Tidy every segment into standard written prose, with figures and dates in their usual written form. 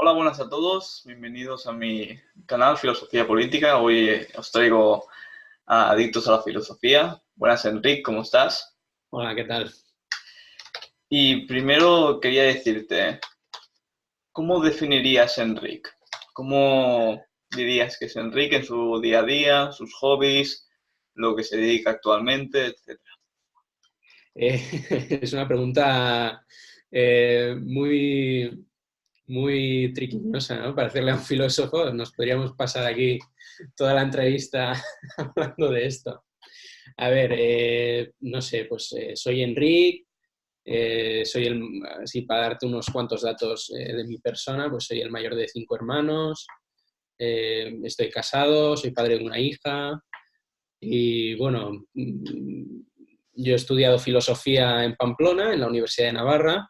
Hola, buenas a todos. Bienvenidos a mi canal Filosofía Política. Hoy os traigo a Adictos a la Filosofía. Buenas, Enric, ¿cómo estás? Hola, ¿qué tal? Y primero quería decirte, ¿cómo definirías a Enric? ¿Cómo dirías que es Enric en su día a día, sus hobbies, lo que se dedica actualmente, etcétera? Es una pregunta muy, muy triquiñosa, ¿no? Para hacerle a un filósofo, nos podríamos pasar aquí toda la entrevista hablando de esto. A ver, no sé, pues soy Enric, así para darte unos cuantos datos de mi persona, pues soy el mayor de 5 hermanos, estoy casado, soy padre de una hija. Y bueno, yo he estudiado filosofía en Pamplona, en la Universidad de Navarra.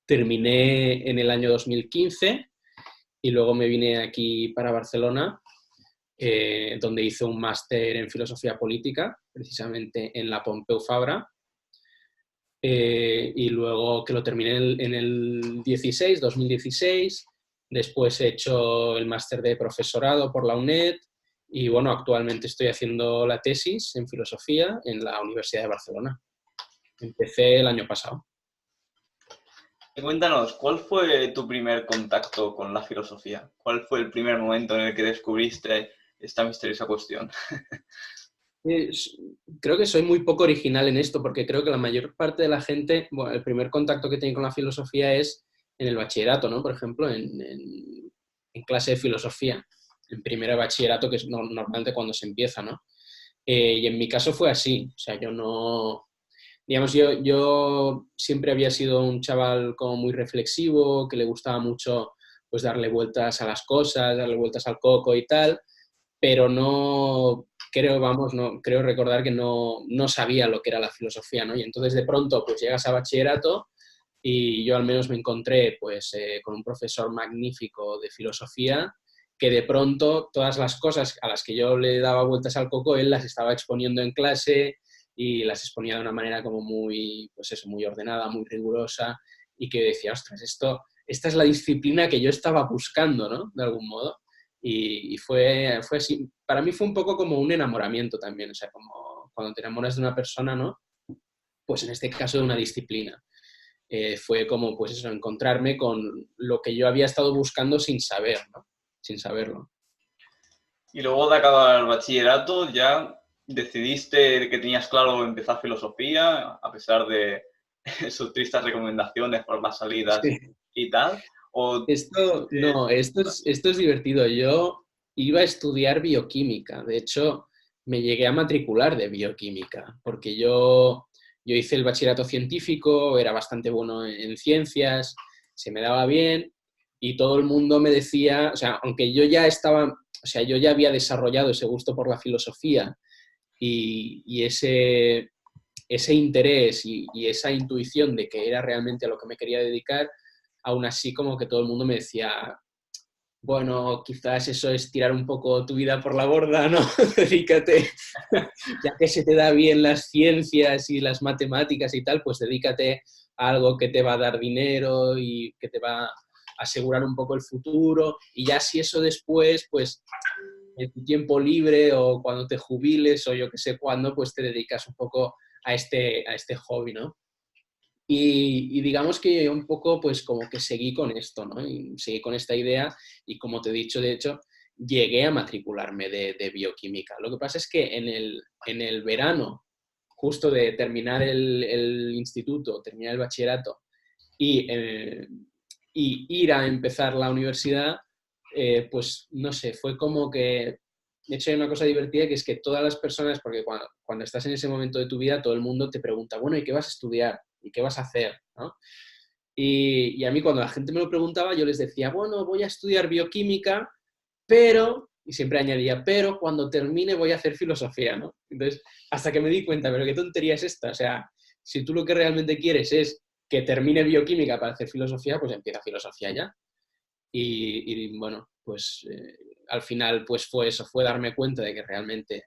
Terminé en el año 2015 y luego me vine aquí para Barcelona, donde hice un máster en filosofía política, precisamente en la Pompeu Fabra. Y luego que lo terminé en el 2016. Después he hecho el máster de profesorado por la UNED y bueno, actualmente estoy haciendo la tesis en filosofía en la Universidad de Barcelona. Empecé el año pasado. Cuéntanos, ¿cuál fue tu primer contacto con la filosofía? ¿Cuál fue el primer momento en el que descubriste esta misteriosa cuestión? Es- Creo que soy muy poco original en esto porque creo que la mayor parte de la gente, bueno, el primer contacto que tiene con la filosofía es en el bachillerato, ¿no? Por ejemplo, en clase de filosofía, en primero de bachillerato, que es normalmente cuando se empieza, ¿no? Y en mi caso fue así, o sea, yo no, digamos, yo siempre había sido un chaval como muy reflexivo, que le gustaba mucho pues darle vueltas a las cosas, darle vueltas al coco y tal, pero no creo, vamos, no creo recordar que no sabía lo que era la filosofía, ¿no? Y entonces de pronto pues llegas a bachillerato y yo al menos me encontré pues con un profesor magnífico de filosofía que de pronto todas las cosas a las que yo le daba vueltas al coco, él las estaba exponiendo en clase y las exponía de una manera como muy, pues eso, muy ordenada, muy rigurosa y que decía, ostras, esta es la disciplina que yo estaba buscando, ¿no? De algún modo. Y fue así, para mí fue un poco como un enamoramiento también, o sea, como cuando te enamoras de una persona, ¿no? Pues en este caso de una disciplina. Fue como, pues eso, encontrarme con lo que yo había estado buscando sin saber, ¿no? Sin saberlo. Y luego de acabar el bachillerato, ¿ya decidiste que tenías claro empezar filosofía, a pesar de sus tristes recomendaciones por las salidas Sí. y tal? ¿O Esto, no, esto es divertido. Yo iba a estudiar bioquímica. De hecho, me llegué a matricular de bioquímica, porque yo hice el bachillerato científico, era bastante bueno en ciencias, se me daba bien, y todo el mundo me decía, o sea, aunque yo ya estaba, o sea, yo ya había desarrollado ese gusto por la filosofía y ese interés y esa intuición de que era realmente a lo que me quería dedicar, aún así como que todo el mundo me decía, bueno, quizás eso es tirar un poco tu vida por la borda, ¿no? Dedícate, ya que se te da bien las ciencias y las matemáticas y tal, pues dedícate a algo que te va a dar dinero y que te va a asegurar un poco el futuro. Y ya si eso después, pues en tu tiempo libre o cuando te jubiles o yo que sé cuándo, pues te dedicas un poco a este hobby, ¿no? Y digamos que yo un poco pues como que seguí con esto, ¿no? Y seguí con esta idea y como te he dicho, de hecho, llegué a matricularme de bioquímica. Lo que pasa es que en el verano, justo de terminar el instituto, terminar el bachillerato y, y ir a empezar la universidad, pues no sé, fue como que, de hecho hay una cosa divertida que es que todas las personas, porque cuando estás en ese momento de tu vida, todo el mundo te pregunta, bueno, ¿y qué vas a estudiar? ¿Y qué vas a hacer? ¿No? Y a mí cuando la gente me lo preguntaba, yo les decía, bueno, voy a estudiar bioquímica, pero, y siempre añadía, pero cuando termine voy a hacer filosofía, ¿no? Entonces, hasta que me di cuenta, pero qué tontería es esta, o sea, si tú lo que realmente quieres es que termine bioquímica para hacer filosofía, pues empieza filosofía ya. Y bueno, pues al final pues fue eso, fue darme cuenta de que realmente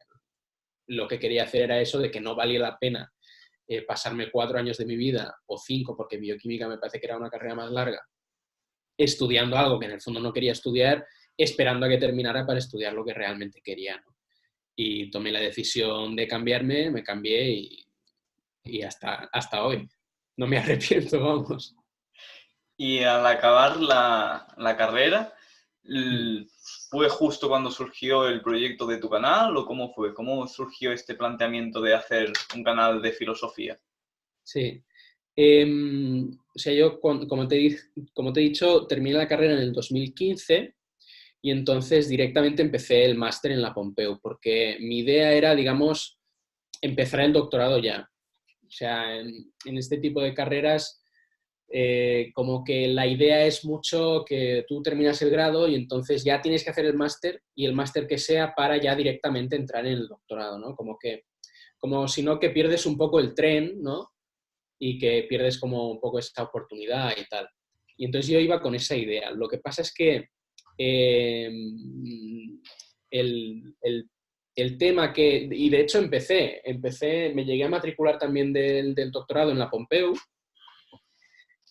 lo que quería hacer era eso, de que no valía la pena pasarme 4 años de mi vida, o 5, porque bioquímica me parece que era una carrera más larga, estudiando algo que en el fondo no quería estudiar, esperando a que terminara para estudiar lo que realmente quería, ¿no? Y tomé la decisión de cambiarme, me cambié y hasta hoy. No me arrepiento, vamos. Y al acabar la carrera, ¿fue justo cuando surgió el proyecto de tu canal o cómo fue? ¿Cómo surgió este planteamiento de hacer un canal de filosofía? Sí. O sea, yo, como te he dicho, terminé la carrera en el 2015 y entonces directamente empecé el máster en la Pompeu, porque mi idea era, digamos, empezar el doctorado ya. O sea, en este tipo de carreras, como que la idea es mucho que tú terminas el grado y entonces ya tienes que hacer el máster y el máster que sea para ya directamente entrar en el doctorado, ¿no? Como si no que pierdes un poco el tren, ¿no? Y que pierdes como un poco esta oportunidad y tal. Y entonces yo iba con esa idea. Lo que pasa es que eh, el tema que, y de hecho me llegué a matricular también del doctorado en la Pompeu,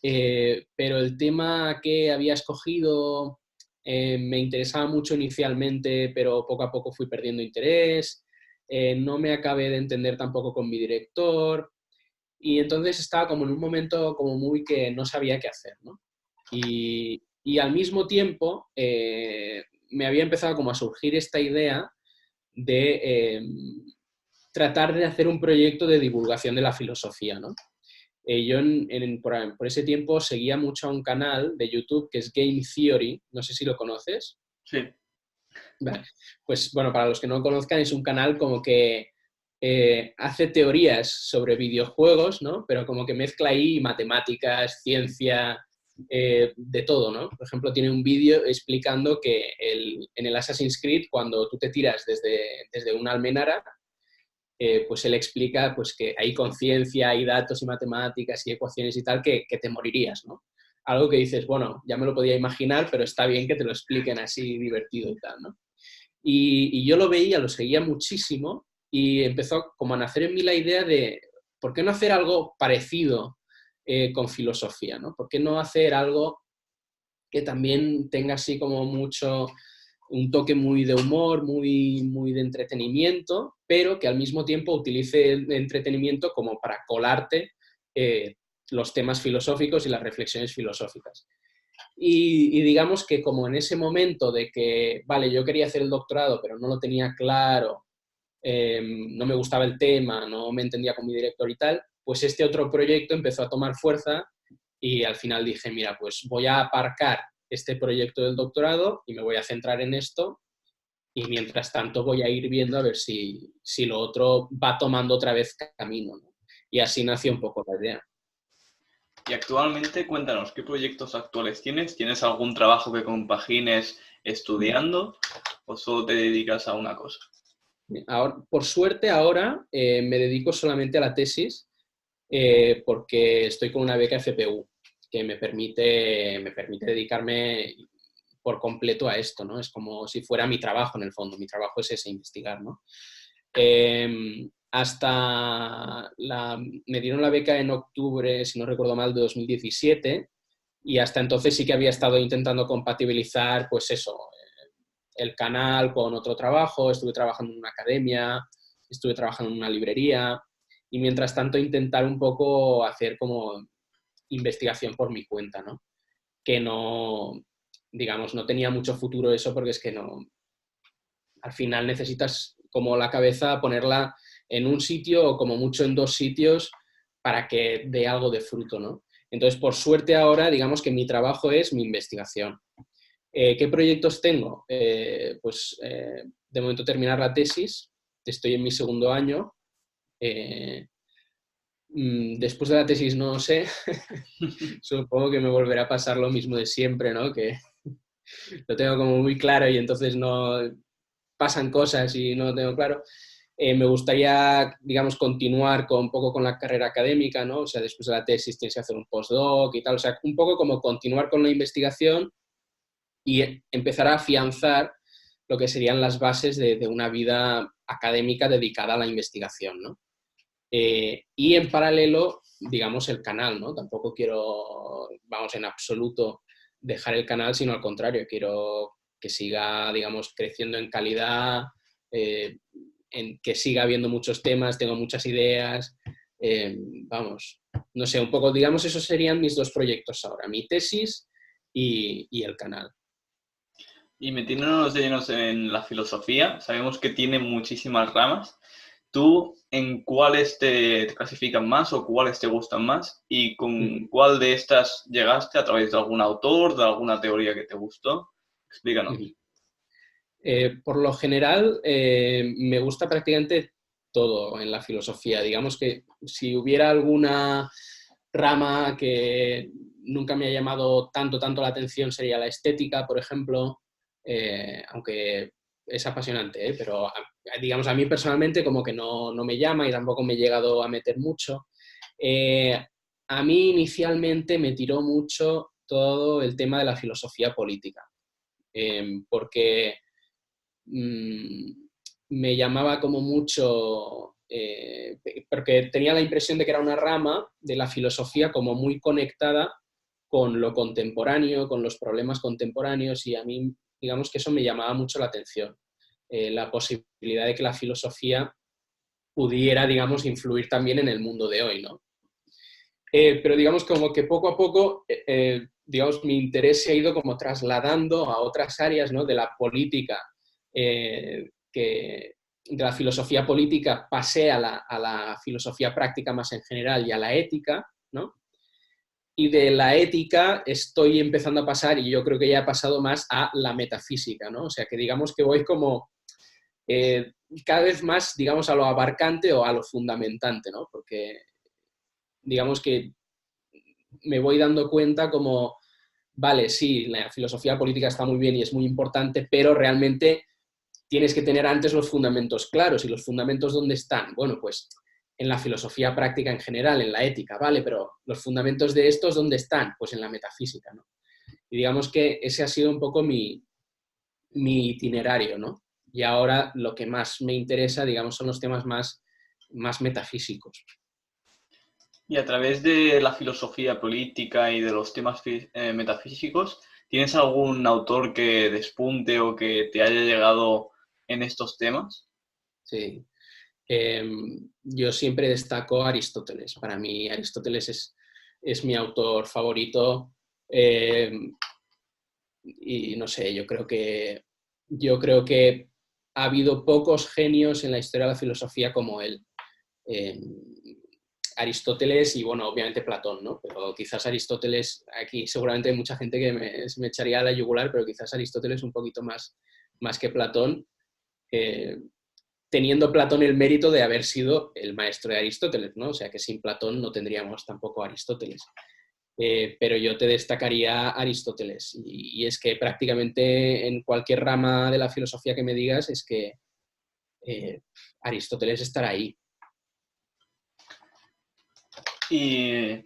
pero el tema que había escogido me interesaba mucho inicialmente, pero poco a poco fui perdiendo interés. No me acabé de entender tampoco con mi director. Y entonces estaba como en un momento como muy que no sabía qué hacer, ¿no? Y al mismo tiempo me había empezado como a surgir esta idea de tratar de hacer un proyecto de divulgación de la filosofía, ¿no? Yo por ese tiempo seguía mucho a un canal de YouTube que es Game Theory, no sé si lo conoces. Sí. Vale. Pues bueno, para los que no lo conozcan, es un canal como que hace teorías sobre videojuegos, ¿no? Pero como que mezcla ahí matemáticas, ciencia, de todo, ¿no? Por ejemplo, tiene un vídeo explicando que en el Assassin's Creed, cuando tú te tiras desde una almenara, pues él explica pues, que hay conciencia, hay datos y matemáticas y ecuaciones y tal que te morirías, ¿no? Algo que dices, bueno, ya me lo podía imaginar, pero está bien que te lo expliquen así divertido y tal, ¿no? Y yo lo veía, lo seguía muchísimo y empezó como a nacer en mí la idea de, ¿por qué no hacer algo parecido con filosofía, ¿no? ¿Por qué no hacer algo que también tenga así como mucho, un toque muy de humor, muy de entretenimiento, pero que al mismo tiempo utilice el entretenimiento como para colarte los temas filosóficos y las reflexiones filosóficas? Y digamos que como en ese momento de que, vale, yo quería hacer el doctorado, pero no lo tenía claro, no me gustaba el tema, no me entendía con mi director y tal, pues este otro proyecto empezó a tomar fuerza y al final dije, mira, pues voy a aparcar este proyecto del doctorado y me voy a centrar en esto y mientras tanto voy a ir viendo a ver si lo otro va tomando otra vez camino, ¿no? Y así nació un poco la idea. Y actualmente, cuéntanos, ¿qué proyectos actuales tienes? ¿Tienes algún trabajo que compagines estudiando o solo te dedicas a una cosa? Ahora, por suerte ahora me dedico solamente a la tesis porque estoy con una beca FPU que me permite dedicarme por completo a esto, ¿no? Es como si fuera mi trabajo en el fondo, mi trabajo es ese, investigar, ¿no? Me dieron la beca en octubre, si no recuerdo mal, de 2017 y hasta entonces sí que había estado intentando compatibilizar, pues eso, el canal con otro trabajo, estuve trabajando en una academia, estuve trabajando en una librería y mientras tanto intentar un poco hacer como investigación por mi cuenta, ¿no? Que no, digamos, no tenía mucho futuro eso porque es que no, al final necesitas como la cabeza ponerla en un sitio o como mucho en dos sitios para que dé algo de fruto, ¿no? Entonces, por suerte ahora, digamos que mi trabajo es mi investigación. ¿Qué proyectos tengo? De momento terminar la tesis, estoy en mi segundo año. Eh, Después de la tesis no sé, supongo que me volverá a pasar lo mismo de siempre, ¿no? Que lo tengo como muy claro y entonces no pasan cosas y no lo tengo claro. Me gustaría, digamos, continuar con un poco con la carrera académica, ¿no? O sea, después de la tesis tienes que hacer un postdoc y tal, o sea, un poco como continuar con la investigación y empezar a afianzar lo que serían las bases de una vida académica dedicada a la investigación, ¿no? Y en paralelo, digamos, el canal, ¿no? Tampoco quiero, vamos, en absoluto dejar el canal, sino al contrario, quiero que siga, digamos, creciendo en calidad, en que siga habiendo muchos temas, tengo muchas ideas, vamos, no sé, un poco, digamos, esos serían mis dos proyectos ahora, mi tesis y el canal. Y metiéndonos de llenos en la filosofía, sabemos que tiene muchísimas ramas. ¿Tú en cuáles te clasifican más o cuáles te gustan más? ¿Y con cuál de estas llegaste a través de algún autor, de alguna teoría que te gustó? Explícanos. Por lo general, me gusta prácticamente todo en la filosofía. Digamos que si hubiera alguna rama que nunca me ha llamado tanto la atención sería la estética, por ejemplo, aunque es apasionante, pero digamos a mí personalmente como que no me llama y tampoco me he llegado a meter mucho. A mí inicialmente me tiró mucho todo el tema de la filosofía política, porque me llamaba como mucho, porque tenía la impresión de que era una rama de la filosofía como muy conectada con lo contemporáneo, con los problemas contemporáneos, y a mí, digamos que eso me llamaba mucho la atención, la posibilidad de que la filosofía pudiera, digamos, influir también en el mundo de hoy, ¿no? Pero digamos como que poco a poco, digamos, mi interés se ha ido como trasladando a otras áreas, ¿no? De la política, que de la filosofía política pasé a la filosofía práctica más en general y a la ética, ¿no? Y de la ética estoy empezando a pasar, y yo creo que ya he pasado más a la metafísica, ¿no? O sea, que digamos que voy como cada vez más, digamos, a lo abarcante o a lo fundamentante, ¿no? Porque digamos que me voy dando cuenta como, vale, sí, la filosofía política está muy bien y es muy importante, pero realmente tienes que tener antes los fundamentos claros. ¿Y los fundamentos dónde están? Bueno, pues en la filosofía práctica en general, en la ética, ¿vale? Pero los fundamentos de estos, ¿dónde están? Pues en la metafísica, ¿no? Y digamos que ese ha sido un poco mi itinerario, ¿no? Y ahora lo que más me interesa, digamos, son los temas más metafísicos. Y a través de la filosofía política y de los temas metafísicos, ¿tienes algún autor que despunte o que te haya llegado en estos temas? Sí. Yo siempre destaco a Aristóteles. Para mí Aristóteles es mi autor favorito, y no sé, yo creo que ha habido pocos genios en la historia de la filosofía como él. Eh, Aristóteles y, bueno, obviamente Platón, ¿no? Pero quizás Aristóteles, aquí seguramente hay mucha gente que me echaría a la yugular, pero quizás Aristóteles un poquito más que Platón, eh, teniendo Platón el mérito de haber sido el maestro de Aristóteles, ¿no? O sea que sin Platón no tendríamos tampoco Aristóteles. Pero yo te destacaría Aristóteles. Y es que prácticamente en cualquier rama de la filosofía que me digas es que eh, Aristóteles estará ahí. ¿Y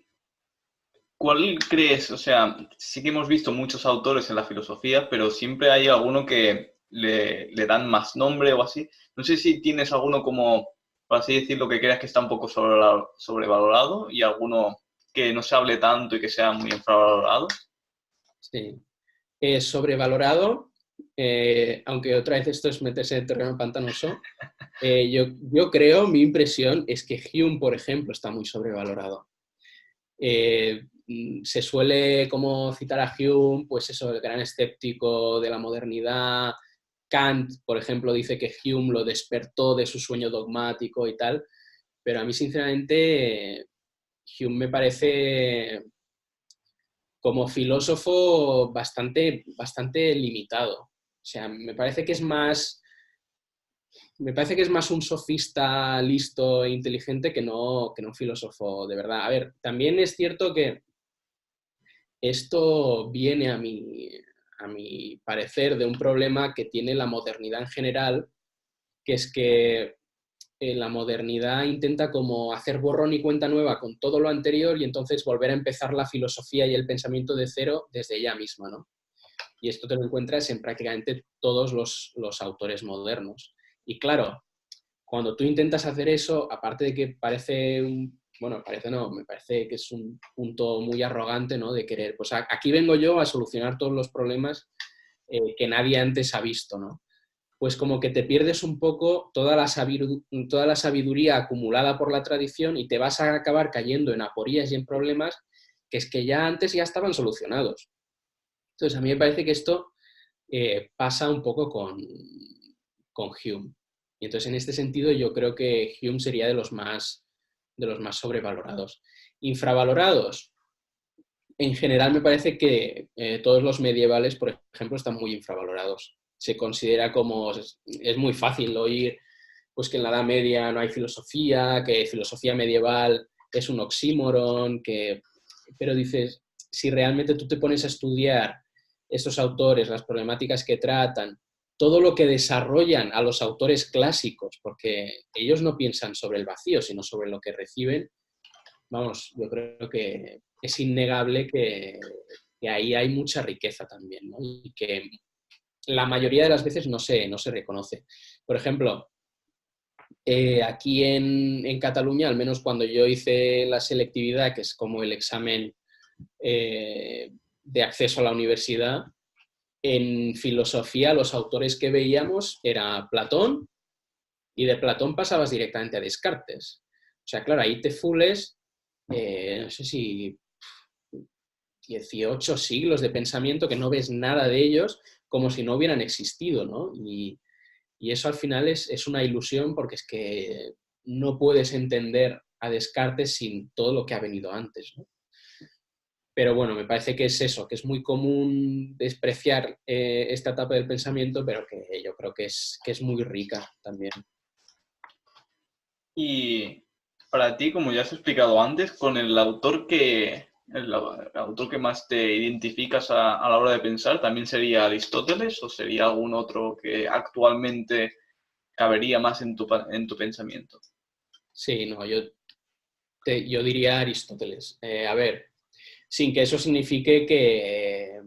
cuál crees? O sea, sí que hemos visto muchos autores en la filosofía, pero siempre hay alguno que le dan más nombre o así. No sé si tienes alguno como, por así decirlo, que creas que está un poco sobrevalorado y alguno que no se hable tanto y que sea muy infravalorado. Sí. Sobrevalorado, aunque otra vez esto es meterse en terreno pantanoso, yo creo, mi impresión es que Hume, por ejemplo, está muy sobrevalorado. Se suele como citar a Hume, pues eso, el gran escéptico de la modernidad. Kant, por ejemplo, dice que Hume lo despertó de su sueño dogmático y tal, pero a mí sinceramente Hume me parece como filósofo bastante limitado. O sea, me parece que es más un sofista listo e inteligente que no un filósofo de verdad. A ver, también es cierto que esto viene a mi parecer de un problema que tiene la modernidad en general, que es que la modernidad intenta como hacer borrón y cuenta nueva con todo lo anterior y entonces volver a empezar la filosofía y el pensamiento de cero desde ella misma, ¿no? Y esto te lo encuentras en prácticamente todos los autores modernos. Y claro, cuando tú intentas hacer eso, aparte de que parece bueno, parece no, me parece que es un punto muy arrogante, ¿no? De querer, pues aquí vengo yo a solucionar todos los problemas que nadie antes ha visto, ¿no? Pues como que te pierdes un poco toda la sabiduría acumulada por la tradición y te vas a acabar cayendo en aporías y en problemas que es que ya antes ya estaban solucionados. Entonces, a mí me parece que esto pasa un poco con Hume. Y entonces, en este sentido, yo creo que Hume sería de los más sobrevalorados. Infravalorados. En general, me parece que todos los medievales, por ejemplo, están muy infravalorados. Se considera como, es muy fácil oír pues que en la Edad Media no hay filosofía, que filosofía medieval es un oxímoron, pero dices, si realmente tú te pones a estudiar estos autores, las problemáticas que tratan, todo lo que desarrollan a los autores clásicos, porque ellos no piensan sobre el vacío, sino sobre lo que reciben, vamos, yo creo que es innegable que ahí hay mucha riqueza también, ¿no? Y que la mayoría de las veces no se reconoce. Por ejemplo, aquí en Cataluña, al menos cuando yo hice la selectividad, que es como el examen de acceso a la universidad, en filosofía los autores que veíamos era Platón y de Platón pasabas directamente a Descartes. O sea, claro, ahí te fules, no sé si 18 siglos de pensamiento que no ves nada de ellos como si no hubieran existido, ¿no? Y eso al final es una ilusión porque es que no puedes entender a Descartes sin todo lo que ha venido antes, ¿no? Pero bueno, me parece que es eso, que es muy común despreciar esta etapa del pensamiento, pero que yo creo que es muy rica también. Y para ti, como ya has explicado antes, con el autor que más te identificas a la hora de pensar, ¿también sería Aristóteles o sería algún otro que actualmente cabería más en tu pensamiento? Sí, no, yo diría Aristóteles. A ver, sin que eso signifique que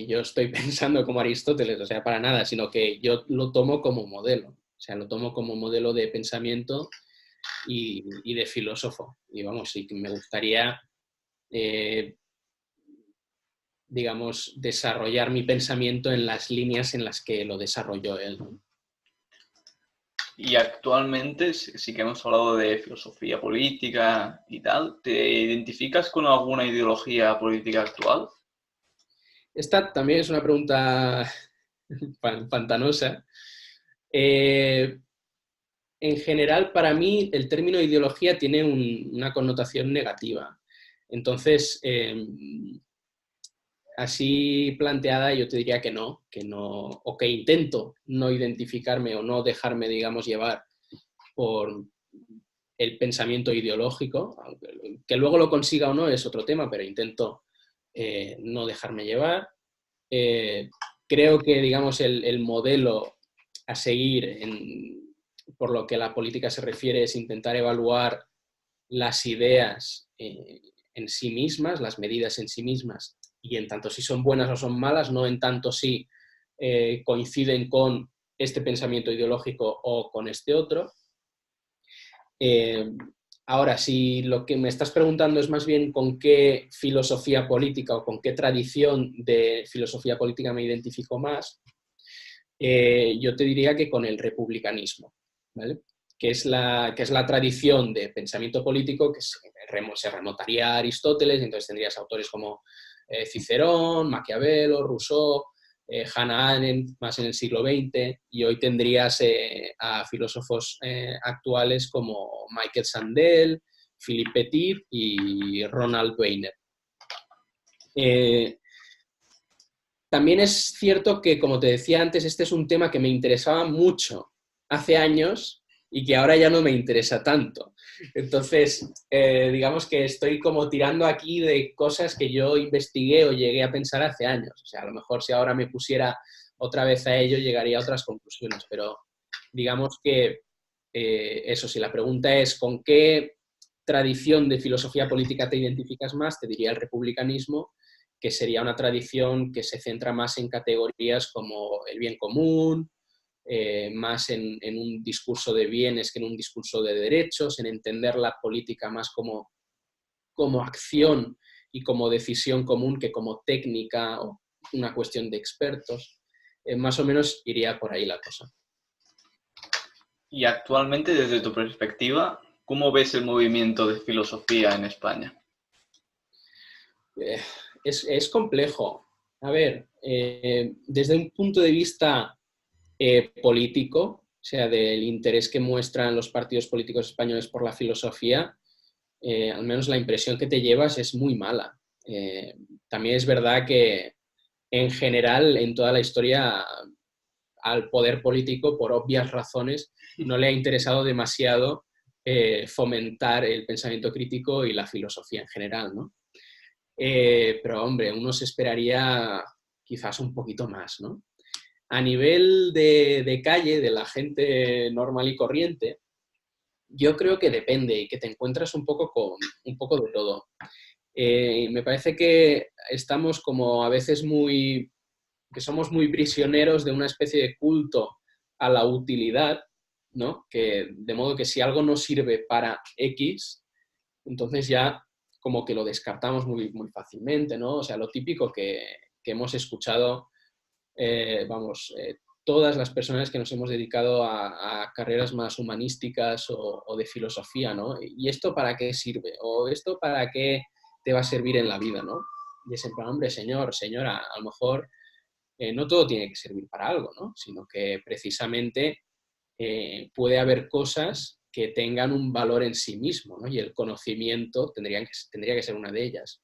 yo estoy pensando como Aristóteles, o sea, para nada, sino que yo lo tomo como modelo, o sea, lo tomo como modelo de pensamiento y de filósofo. Y vamos, sí que me gustaría, digamos, desarrollar mi pensamiento en las líneas en las que lo desarrolló él, ¿no? Y actualmente sí que hemos hablado de filosofía política y tal. ¿Te identificas con alguna ideología política actual? Esta también es una pregunta pantanosa. Eh, en general, para mí, el término ideología tiene una connotación negativa. Entonces, así planteada, yo te diría que no, o que intento no identificarme o no dejarme, digamos, llevar por el pensamiento ideológico, que luego lo consiga o no es otro tema, pero intento no dejarme llevar. Eh, creo que, digamos, el modelo a seguir por lo que a la política se refiere es intentar evaluar las ideas en sí mismas, las medidas en sí mismas, y en tanto si son buenas o son malas, no en tanto si coinciden con este pensamiento ideológico o con este otro. Eh, ahora, si lo que me estás preguntando es más bien con qué filosofía política o con qué tradición de filosofía política me identifico más, yo te diría que con el republicanismo, ¿vale? Que es la tradición de pensamiento político que se remontaría a Aristóteles, entonces tendrías autores como Cicerón, Maquiavelo, Rousseau, Hannah Arendt, más en el siglo XX, y hoy tendrías a filósofos actuales como Michael Sandel, Philippe Petit y Ronald Wiener. También es cierto que, como te decía antes, este es un tema que me interesaba mucho hace años y que ahora ya no me interesa tanto. Entonces, digamos que estoy como tirando aquí de cosas que yo investigué o llegué a pensar hace años. O sea, a lo mejor si ahora me pusiera otra vez a ello, llegaría a otras conclusiones. Pero digamos que eso, si la pregunta es ¿con qué tradición de filosofía política te identificas más? Te diría el republicanismo, que sería una tradición que se centra más en categorías como el bien común, más en un discurso de bienes que en un discurso de derechos, en entender la política más como acción y como decisión común que como técnica o una cuestión de expertos. Más o menos iría por ahí la cosa. Y actualmente, desde tu perspectiva, ¿cómo ves el movimiento de filosofía en España? Es complejo. A ver, desde un punto de vista político, o sea, del interés que muestran los partidos políticos españoles por la filosofía, al menos la impresión que te llevas es muy mala. También es verdad que en general, en toda la historia, al poder político, por obvias razones, no le ha interesado demasiado fomentar el pensamiento crítico y la filosofía en general, ¿no? Pero, hombre, uno se esperaría quizás un poquito más, ¿no? A nivel de calle, de la gente normal y corriente, yo creo que depende y que te encuentras un poco con un poco de todo. Me parece que estamos como a veces que somos muy prisioneros de una especie de culto a la utilidad, ¿no? Que, de modo que si algo no sirve para X, entonces ya como que lo descartamos muy fácilmente, ¿no? O sea, lo típico que hemos escuchado, todas las personas que nos hemos dedicado a carreras más humanísticas o de filosofía, ¿no? ¿Y esto para qué sirve? ¿O esto para qué te va a servir en la vida, ¿no? Y es en plan, hombre, señor, señora, a lo mejor no todo tiene que servir para algo, ¿no? Sino que precisamente puede haber cosas que tengan un valor en sí mismo, ¿no? Y el conocimiento tendría que ser una de ellas.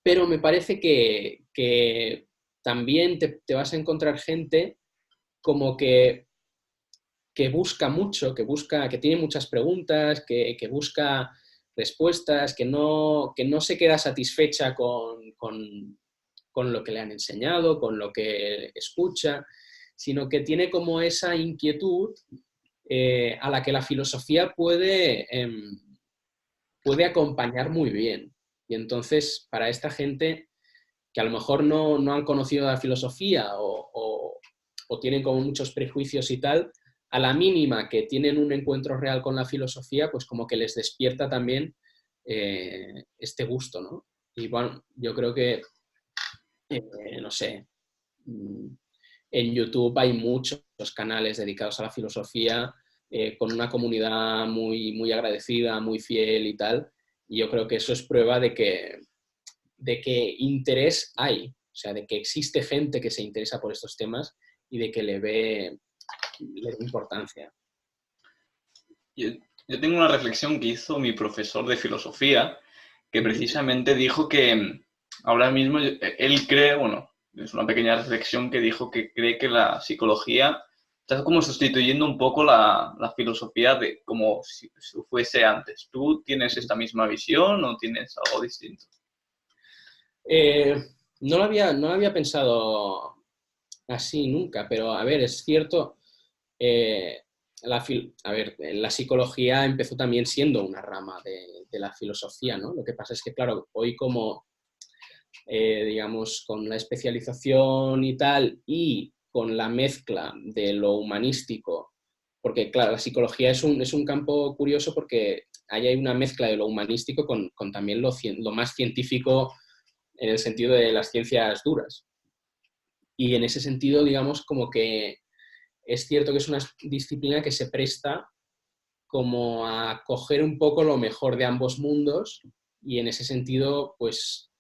Pero me parece que también te vas a encontrar gente como que busca mucho, que tiene muchas preguntas, que busca respuestas, que no se queda satisfecha con lo que le han enseñado, con lo que escucha, sino que tiene como esa inquietud a la que la filosofía puede acompañar muy bien. Y entonces, para esta gente que a lo mejor no han conocido la filosofía o tienen como muchos prejuicios y tal, a la mínima que tienen un encuentro real con la filosofía, pues como que les despierta también este gusto, ¿no? Y bueno, yo creo que, no sé, en YouTube hay muchos que dedicados a la filosofía, con una comunidad muy agradecida, muy fiel y tal, y yo creo que eso es prueba de que interés hay, o sea, de que existe gente que se interesa por estos temas y de que le ve importancia. Yo, yo tengo una reflexión que hizo mi profesor de filosofía, que precisamente dijo que ahora mismo él cree, bueno, es una pequeña reflexión que dijo que cree que la psicología está como sustituyendo un poco la filosofía de como si fuese antes. ¿Tú tienes esta misma visión o tienes algo distinto? No lo había pensado así nunca, pero a ver, es cierto, la psicología empezó también siendo una rama de la filosofía, ¿no? Lo que pasa es que, claro, hoy como, digamos, con la especialización y tal, y con la mezcla de lo humanístico, porque, claro, la psicología es un campo curioso porque ahí hay una mezcla de lo humanístico con también lo más científico en el sentido de las ciencias duras. Y en ese sentido, digamos, como que es cierto que es una disciplina que se presta como a coger un poco lo mejor de ambos mundos y en ese sentido, pues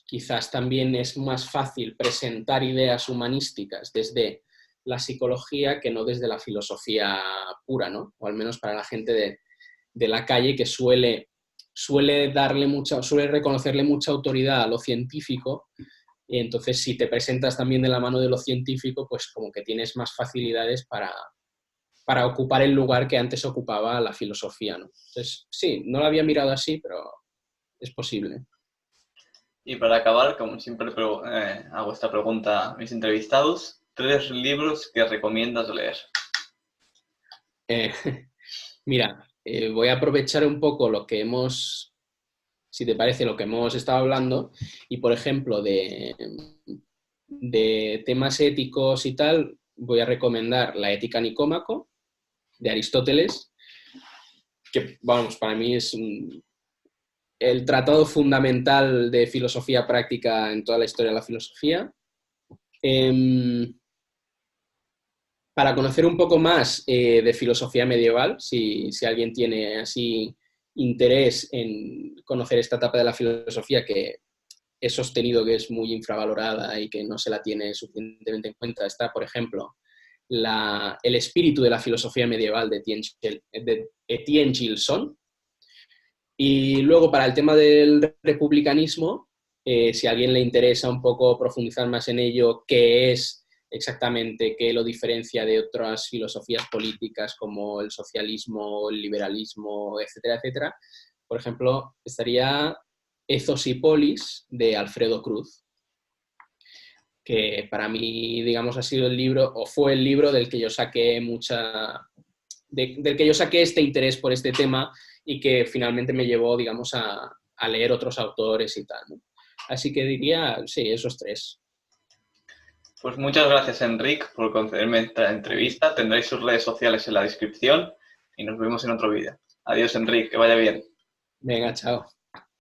quizás también es más fácil presentar ideas humanísticas desde la psicología que no desde la filosofía pura, ¿no? O al menos para la gente de la calle que suele reconocerle mucha autoridad a lo científico. Y entonces, si te presentas también de la mano de lo científico, pues como que tienes más facilidades para ocupar el lugar que antes ocupaba la filosofía, ¿no? Entonces, sí, no lo había mirado así, pero es posible. Y para acabar, como siempre hago esta pregunta a mis entrevistados, 3 libros que recomiendas leer. Eh, Mira, voy a aprovechar un poco si te parece, lo que hemos estado hablando y, por ejemplo, de temas éticos y tal, voy a recomendar La Ética Nicómaco, de Aristóteles, que, vamos, para mí es el tratado fundamental de filosofía práctica en toda la historia de la filosofía. Para conocer un poco más de filosofía medieval, si alguien tiene así interés en conocer esta etapa de la filosofía que he sostenido que es muy infravalorada y que no se la tiene suficientemente en cuenta, está, por ejemplo, El espíritu de la filosofía medieval de Etienne Gilson. Y luego, para el tema del republicanismo, si a alguien le interesa un poco profundizar más en ello, qué es exactamente, qué lo diferencia de otras filosofías políticas como el socialismo, el liberalismo, etcétera, etcétera, por ejemplo, estaría Ethos y Polis, de Alfredo Cruz, que para mí, digamos, ha sido el libro, o fue el libro del que yo saqué del que yo saqué este interés por este tema y que finalmente me llevó, digamos, a leer otros autores y tal, ¿no? Así que diría, sí, esos tres. Pues muchas gracias, Enric, por concederme esta entrevista. Tendréis sus redes sociales en la descripción y nos vemos en otro vídeo. Adiós, Enric, que vaya bien. Venga, chao.